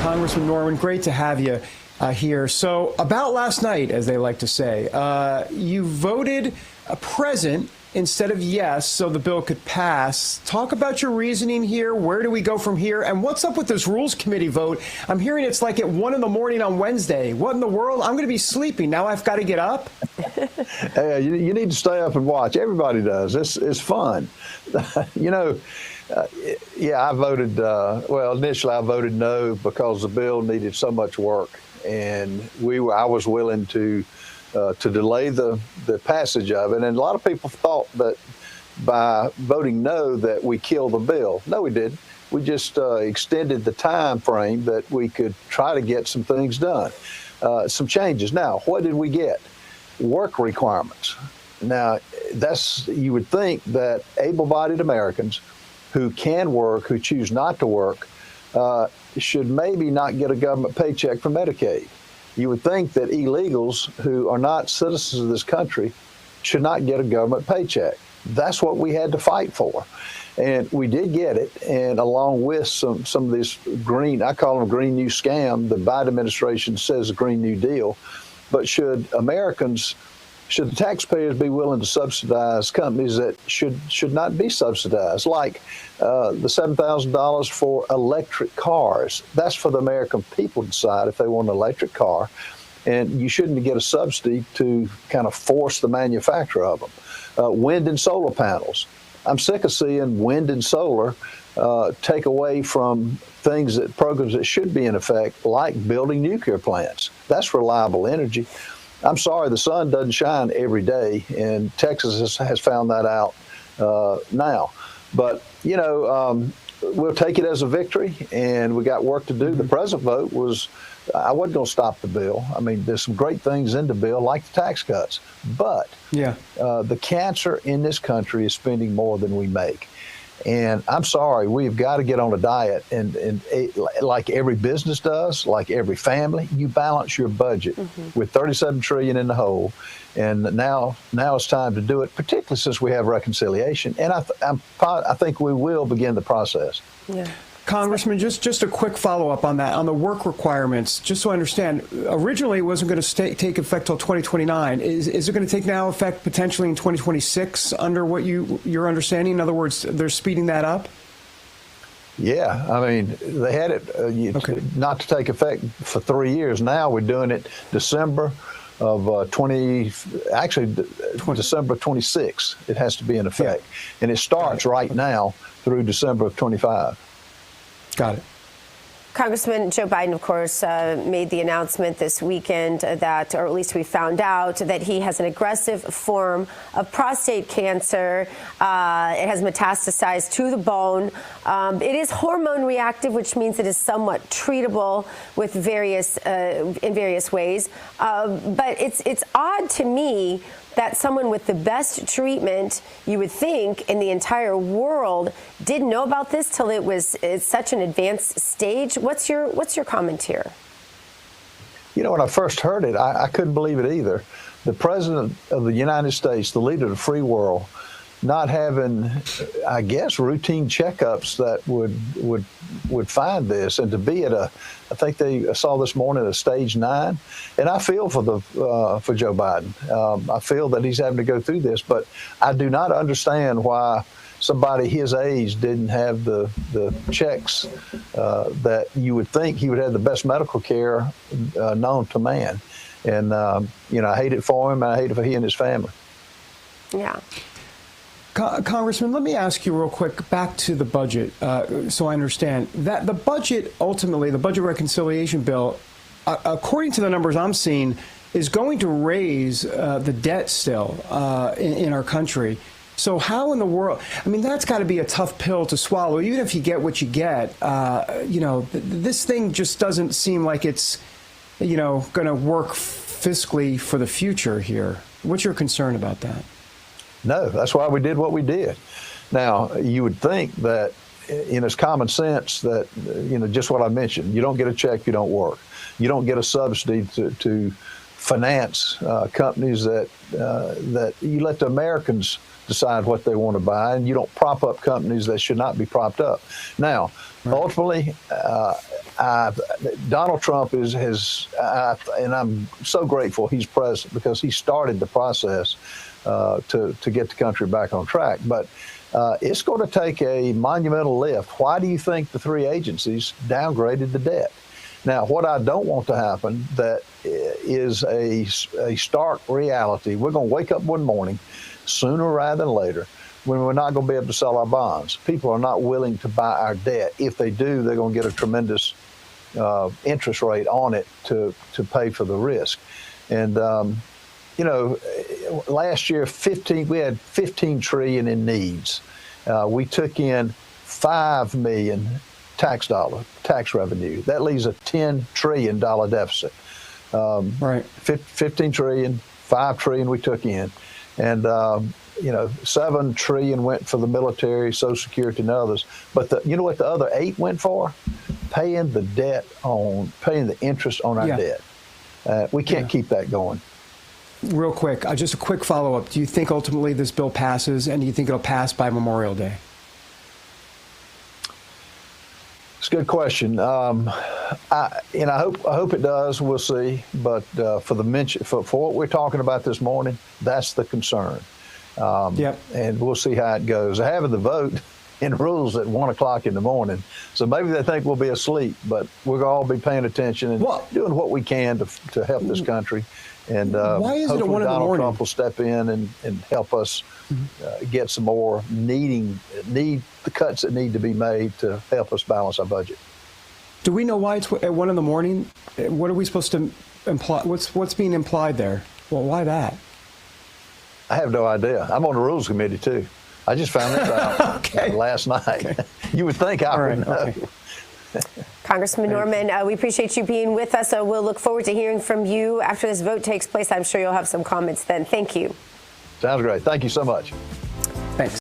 Congressman Norman, great to have you here. So about last night, as they like to say, you voted present instead of yes, so the bill could pass. Talk about your reasoning here. Where do we go from here? And what's up with this Rules Committee vote? I'm hearing it's like at 1 in the morning on Wednesday. What in the world? I'm going to be sleeping. Now I've got to get up? You need to stay up and watch. Everybody does. It's fun. Yeah, I voted, initially I voted no because the bill needed so much work. And I was willing to delay the passage of it. And a lot of people thought that by voting no that we killed the bill. No, we didn't. We just extended the time frame that we could try to get some things done, some changes. Now, what did we get? Work requirements. Now, you would think that able-bodied Americans who can work, who choose not to work, should maybe not get a government paycheck from Medicaid. You would think that illegals who are not citizens of this country should not get a government paycheck. That's what we had to fight for. And we did get it. And along with some of this green, I call them Green New Scam, the Biden administration says a Green New Deal. But should the taxpayers be willing to subsidize companies that should not be subsidized, like the $7,000 for electric cars? That's for the American people to decide if they want an electric car, and you shouldn't get a subsidy to kind of force the manufacture of them. Wind and solar panels. I'm sick of seeing wind and solar take away from programs that should be in effect, like building nuclear plants. That's reliable energy. I'm sorry, the sun doesn't shine every day, and Texas has found that out now. But, we'll take it as a victory, and we got work to do. The present vote I wasn't going to stop the bill. I mean, there's some great things in the bill, like the tax cuts. But the cancer in this country is spending more than we make. And I'm sorry, we've got to get on a diet, and like every business does, like every family, you balance your budget with $37 trillion in the hole. And now it's time to do it, particularly since we have reconciliation. And I think we will begin the process. Yeah. Congressman, just a quick follow-up on that, on the work requirements, just so I understand. Originally, it wasn't going to take effect till 2029. Is it going to take now effect potentially in 2026 under what your understanding? In other words, they're speeding that up? Yeah, I mean, they had it not to take effect for 3 years. Now we're doing it December of December 26. It has to be in effect. And it starts right now through December of 25. Got it. Congressman Joe Biden, of course, made the announcement this weekend that, or at least we found out, that he has an aggressive form of prostate cancer. It has metastasized to the bone. It is hormone reactive, which means it is somewhat treatable with in various ways. But it's odd to me that someone with the best treatment, you would think, in the entire world didn't know about this till it's such an advanced stage. What's your comment here? When I first heard it, I couldn't believe it either. The president of the United States, the leader of the free world, not having, I guess, routine checkups that would find this, and to be at I think I saw this morning a stage 9, and I feel for Joe Biden. I feel that he's having to go through this, but I do not understand why somebody his age didn't have the checks that you would think he would have the best medical care known to man. And I hate it for him, and I hate it for he and his family. Yeah. Congressman, let me ask you real quick, back to the budget, so I understand that the budget, ultimately, the budget reconciliation bill, according to the numbers I'm seeing, is going to raise the debt still in our country. So how in the world, I mean, that's got to be a tough pill to swallow, even if you get what you get. This thing just doesn't seem like it's, going to work fiscally for the future here. What's your concern about that? No, that's why we did what we did. Now, you would think that, it's common sense that, just what I mentioned. You don't get a check, you don't work. You don't get a subsidy to finance companies that you let the Americans decide what they want to buy, and you don't prop up companies that should not be propped up. Now, ultimately, Donald Trump and I'm so grateful he's president because he started the process to get the country back on track. But it's going to take a monumental lift. Why do you think the three agencies downgraded the debt? Now, what I don't want to happen that is a stark reality. We're going to wake up one morning, sooner rather than later, when we're not going to be able to sell our bonds. People are not willing to buy our debt. If they do, they're going to get a tremendous interest rate on it to pay for the risk. And, last year, we had 15 trillion in needs. We took in 5 million tax revenue. That leaves a $10 trillion deficit. 15 trillion, 5 trillion we took in. And, 7 trillion went for the military, Social Security, and others. But you know what the other 8 went for? Paying the interest on our debt. We can't keep that going. Real quick, just a quick follow-up. Do you think ultimately this bill passes, and do you think it'll pass by Memorial Day? It's a good question. I hope it does. We'll see. But for what we're talking about this morning, that's the concern. And we'll see how it goes. They're having the vote in rules at 1 o'clock in the morning, so maybe they think we'll be asleep. But we're going to all be paying attention and doing what we can to help this country. And why is it at 1 in the morning? Donald Trump will step in and help us get some more the cuts that need to be made to help us balance our budget. Do we know why it's at 1 in the morning? What are we supposed to imply? What's being implied there? Well, why that? I have no idea. I'm on the Rules Committee, too. I just found this out last night. You would think I would know. Okay. Congressman Norman, we appreciate you being with us. We'll look forward to hearing from you after this vote takes place. I'm sure you'll have some comments then. Thank you. Sounds great. Thank you so much.